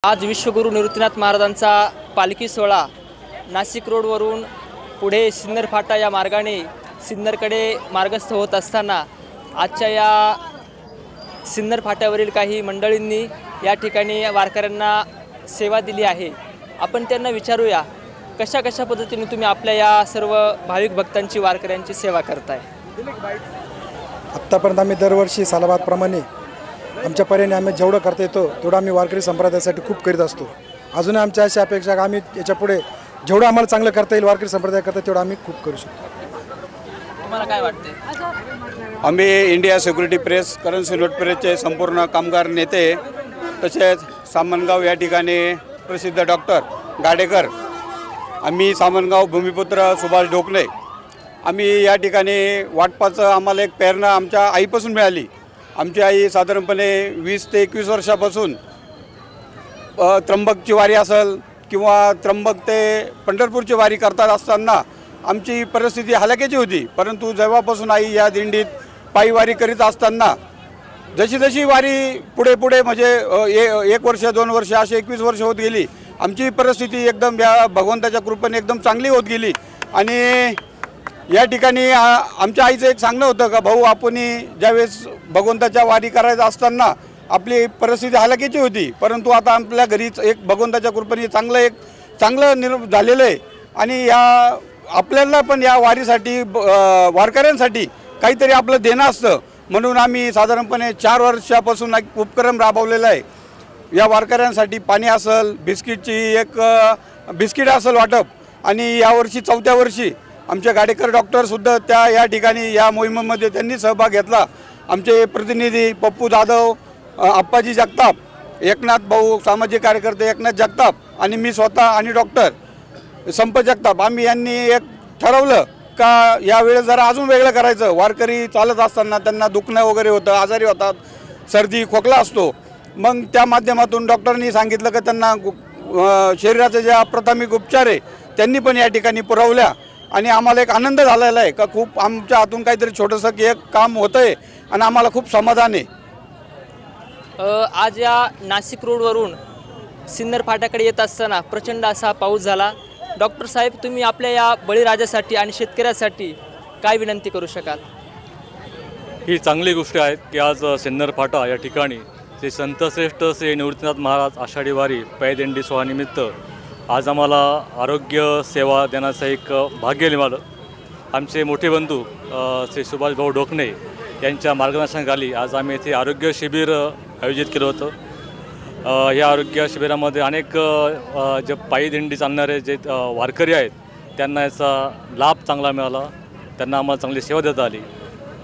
आज विश्वगुरू निवृत्तीनाथ महाराजांचा पालखी सोहळा नाशिक रोडवरून पुढे सिन्नर फाटा या मार्गाने सिन्नरकडे मार्गस्थ होत असताना आजच्या या सिन्नर फाट्यावरील काही मंडळींनी या ठिकाणी वारकऱ्यांना सेवा दिली आहे। आपण त्यांना विचारूया कशा कशा पद्धतीने तुम्ही आपल्या या सर्व भाविक भक्तांची वारकऱ्यांची सेवा करताय। आत्तापर्यंत आम्ही दरवर्षी सालाबादप्रमाणे आमच्या पर्यायाने आम्ही जेवढं करता येतो तेवढं आम्ही वारकरी संप्रदायासाठी खूप करीत असतो। अजूनही आमच्या अशी अपेक्षा की आम्ही याच्यापुढे जेवढं आम्हाला चांगलं करता येईल वारकरी संप्रदाय करता तेवढं आम्ही खूप करू शकतो। तुम्हाला काय वाटते? आम्ही India security press currency note प्रेसचे संपूर्ण कामगार नेते तसेच सामनगाव या ठिकाणी प्रसिद्ध डॉक्टर गाडेकर, आम्ही सामनगाव भूमिपुत्र सुभाष ढोकणे, आम्ही या ठिकाणी वाटपाचं आम्हाला एक प्रेरणा आमच्या आईपासून मिळाली। आमची आई साधारणपणे 20 ते 21 वर्षापासून त्र्यंबकची वारी असेल किंवा त्र्यंबक ते पंढरपूरची वारी करतात असताना आमची परिस्थिती हलाखीची होती, परंतु जेव्हापासून आई या दिंडीत पायी वारी करीत असताना जशी जशी वारी पुढे पुढे म्हणजे 1 वर्ष 2 वर्ष असे 21 वर्ष होत गेली, आमची परिस्थिती एकदम या भगवंताच्या कृपेने एकदम चांगली होत गेली। आणि या ठिकाणी आमच्या आईचं एक सांगणं होतं का भाऊ, आपण ज्यावेळेस भगवंताच्या वारी करायचं असताना आपली परिस्थिती हलाखीची होती, परंतु आता आपल्या घरीच एक भगवंताच्या कृपेने चांगलं झालेलं आहे। आणि या आपल्याला पण या वारीसाठी वारकऱ्यांसाठी काहीतरी आपलं देणं असतं, म्हणून आम्ही साधारणपणे 4 वर्षापासून एक उपक्रम राबवलेला आहे। या वारकऱ्यांसाठी पाणी असेल, बिस्किट असेल वाटप, आणि यावर्षी 4थ्या वर्षी आमचे गाडेकर डॉक्टरसुद्धा या ठिकाणी या मोहिमेमध्ये त्यांनी सहभाग घेतला। आमचे प्रतिनिधी पप्पू जाधव, आप्पाजी जगताप, एकनाथ भाऊ सामाजिक कार्यकर्ते एकनाथ जगताप आणि मी स्वतः आणि डॉक्टर संप जगताप, आम्ही यांनी एक ठरवलं का यावेळेस जरा अजून वेगळं करायचं। वारकरी चालत असताना त्यांना दुखणं वगैरे होतं, आजारी होतात, सर्दी खोकला असतो, मग त्या माध्यमातून डॉक्टरांनी सांगितलं की त्यांना शरीराचे ज्या प्राथमिक उपचार आहे त्यांनी पण या ठिकाणी पुरवल्या। आणि आम्हाला एक आनंद झालेला आहे का खूप आमच्या हातून काहीतरी छोटंसं एक काम होतं आहे आणि आम्हाला खूप समाधान आहे। आज या नाशिक रोडवरून सिन्नर फाट्याकडे येत असताना प्रचंड असा पाऊस झाला। डॉक्टर साहेब, तुम्ही आपल्या या बळीराजासाठी आणि शेतकऱ्यासाठी काय विनंती करू शकाल? ही चांगली गोष्ट आहे की आज सिन्नर फाटा या ठिकाणी श्री संतश्रेष्ठ श्री निवृत्तीनाथ महाराज आषाढी वारी पायदिंडी सोहळ्यानिमित्त आज आम्हाला आरोग्य सेवा देण्याचं एक भाग्य मिळालं। आमचे मोठे बंधू श्री सुभाष भाऊ ढोकणे यांच्या मार्गदर्शनाखाली आज आम्ही येथे आरोग्य शिबिर आयोजित केलं होतं। या आरोग्य शिबिरामध्ये अनेक जे पायी दिंडी चालणारे जे वारकरी आहेत त्यांना याचा लाभ चांगला मिळाला, त्यांना आम्हाला चांगली सेवा देता आली।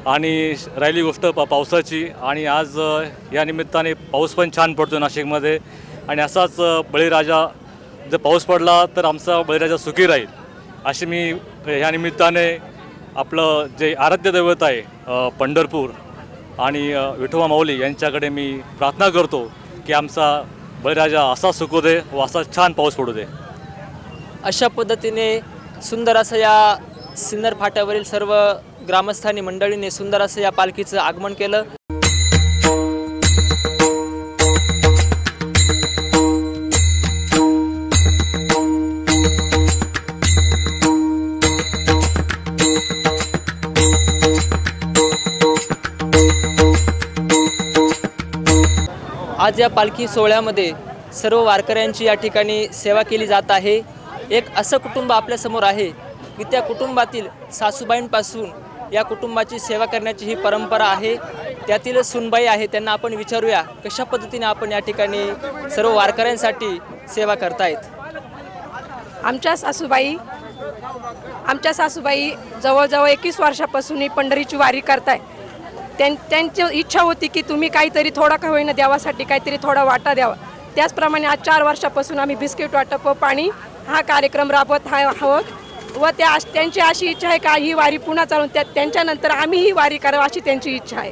आणि राहिली गोष्ट पावसाची, आणि आज या निमित्ताने पाऊस पण छान पडतो नाशिकमध्ये, आणि असाच बळीराजा जर पाऊस पडला तर आमचा बळीराजा सुखी राहील अशी मी ह्या निमित्ताने आपलं जे आराध्य दैवत आहे पंढरपूर आणि विठोबा माऊली यांच्याकडे मी प्रार्थना करतो की आमचा बळीराजा असा सुखू दे व असा छान पाऊस पडू दे। अशा पद्धतीने सुंदर असं या सिन्नर फाट्यावरील सर्व ग्रामस्थांनी मंडळीने सुंदर असं या पालखीचं आगमन केलं। आज या पालखी सोहळ्यामध्ये सर्व वारकऱ्यांची या ठिकाणी सेवा केली जात आहे। एक असं कुटुंब आपल्यासमोर आहे की त्या कुटुंबातील सासूबाईंपासून या कुटुंबाची सेवा करण्याची ही परंपरा आहे। त्यातील सुनबाई आहे, त्यांना आपण विचारूया कशा पद्धतीने आपण या ठिकाणी सर्व वारकऱ्यांसाठी सेवा करतायत। आमच्या सासूबाई जवळजवळ 21 वर्षापासून ही पंढरीची वारी करताय। त्यांची इच्छा होती की तुम्ही काहीतरी थोडा का होईना देवासाठी काहीतरी थोडा वाटा द्यावा। त्याचप्रमाणे आज 4 वर्षापासून आम्ही बिस्किट वाटप व पाणी हा कार्यक्रम राबवत आहोत व त्यांची अशी इच्छा आहे का ही वारी पुन्हा चालून त्यांच्यानंतर आम्ही ही वारी करावं अशी त्यांची इच्छा आहे।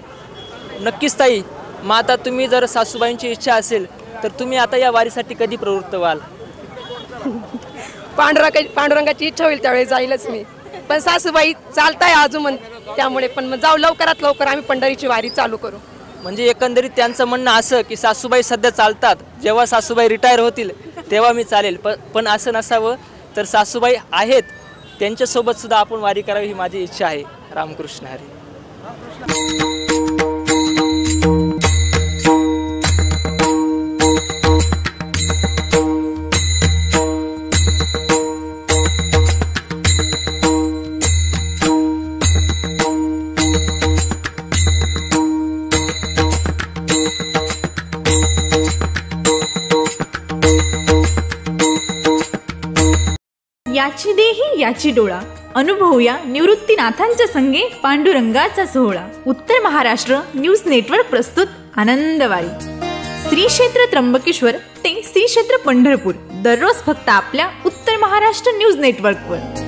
नक्कीच ताई, मग आता तुम्ही जर सासूबाईंची इच्छा असेल तर तुम्ही आता या वारीसाठी कधी प्रवृत्त व्हाल? पांडुरंगाची इच्छा होईल त्यावेळी जाईलच मी, पण सासूबाई चालताय अजून, त्यामुळे पण जाऊ लवकरात लवकर आम्ही पंढरीची वारी चालू करू। म्हणजे एकंदरीत त्यांचं म्हणणं असं की सासूबाई सध्या चालतात, जेव्हा सासूबाई रिटायर होतील तेव्हा मी चालेल, पण असं नसावं. तर सासूबाई आहेत, त्यांच्यासोबत सुद्धा आपण वारी करावी ही माझी इच्छा आहे. रामकृष्ण हरी. याची देही याची डोळा, अनुभवूया निवृत्तीनाथांच्या संगे पांडुरंगाचा सोहळा. उत्तर महाराष्ट्र न्यूज नेटवर्क प्रस्तुत आनंदवारी. श्री क्षेत्र त्र्यंबकेश्वर ते श्री क्षेत्र पंढरपूर, दररोज फक्त आपल्या उत्तर महाराष्ट्र न्यूज नेटवर्कवर.